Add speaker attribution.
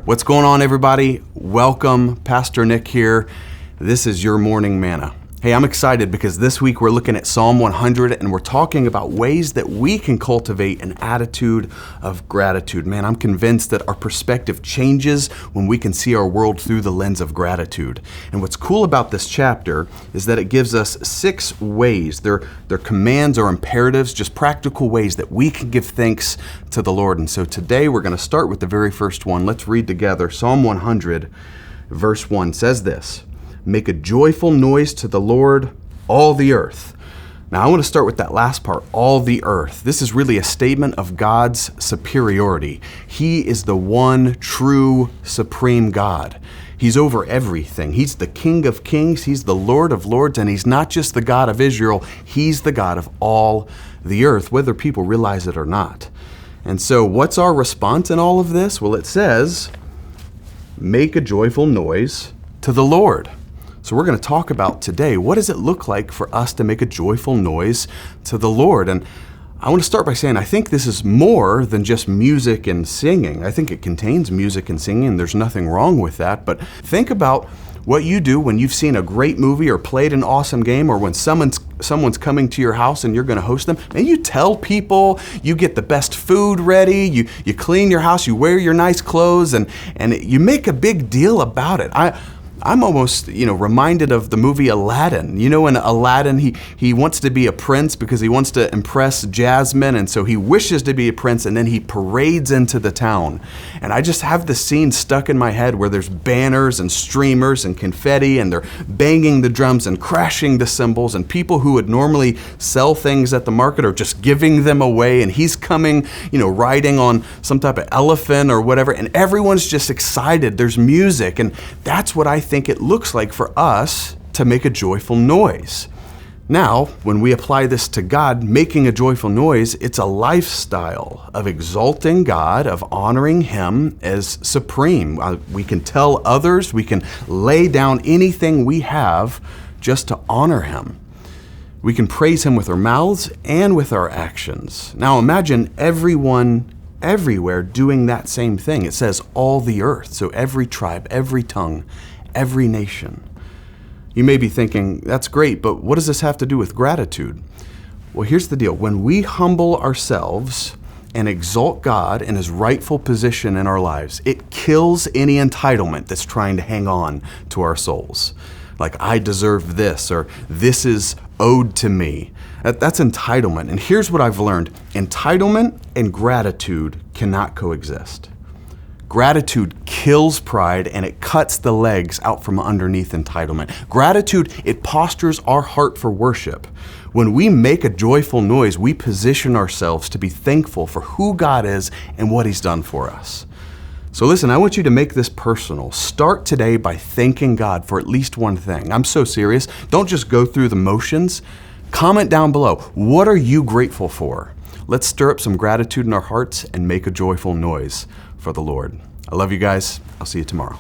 Speaker 1: What's going on, everybody? Welcome. Pastor Nick here. This is your Morning Manna. Hey, I'm excited because this week we're looking at Psalm 100 and we're talking about ways that we can cultivate an attitude of gratitude. Man, I'm convinced that our perspective changes when we can see our world through the lens of gratitude. And what's cool about this chapter is that it gives us 6 ways. They're commands or imperatives, just practical ways that we can give thanks to the Lord. And so today we're going to start with the very first one. Let's read together. Psalm 100, verse 1 says this: "Make a joyful noise to the Lord, all the earth." Now, I want to start with that last part, all the earth. This is really a statement of God's superiority. He is the one true supreme God. He's over everything. He's the King of Kings. He's the Lord of Lords. And he's not just the God of Israel. He's the God of all the earth, whether people realize it or not. And so what's our response in all of this? Well, it says, make a joyful noise to the Lord. So we're going to talk about today, what does it look like for us to make a joyful noise to the Lord? And I want to start by saying I think this is more than just music and singing. I think it contains music and singing, and there's nothing wrong with that. But think about what you do when you've seen a great movie or played an awesome game, or when someone's coming to your house and you're going to host them, and you tell people, you get the best food ready, you clean your house, you wear your nice clothes, and you make a big deal about it. I'm almost, reminded of the movie Aladdin. In Aladdin, he wants to be a prince because he wants to impress Jasmine, and so he wishes to be a prince, and then he parades into the town. And I just have the scene stuck in my head where there's banners and streamers and confetti, and they're banging the drums and crashing the cymbals, and people who would normally sell things at the market are just giving them away, and he's coming, riding on some type of elephant or whatever, and everyone's just excited. There's music, and that's what I think it looks like for us to make a joyful noise. Now, when we apply this to God, making a joyful noise, it's a lifestyle of exalting God, of honoring Him as supreme. We can tell others, we can lay down anything we have just to honor Him. We can praise Him with our mouths and with our actions. Now imagine everyone everywhere doing that same thing. It says all the earth, so every tribe, every tongue, every nation. You may be thinking, that's great, but what does this have to do with gratitude? Well, here's the deal. When we humble ourselves and exalt God in His rightful position in our lives, it kills any entitlement that's trying to hang on to our souls. Like, I deserve this, or this is owed to me. That's entitlement. And here's what I've learned. Entitlement and gratitude cannot coexist. Gratitude kills pride and it cuts the legs out from underneath entitlement. Gratitude, it postures our heart for worship. When we make a joyful noise, we position ourselves to be thankful for who God is and what He's done for us. So listen, I want you to make this personal. Start today by thanking God for at least one thing. I'm so serious. Don't just go through the motions. Comment down below. What are you grateful for? Let's stir up some gratitude in our hearts and make a joyful noise for the Lord. I love you guys. I'll see you tomorrow.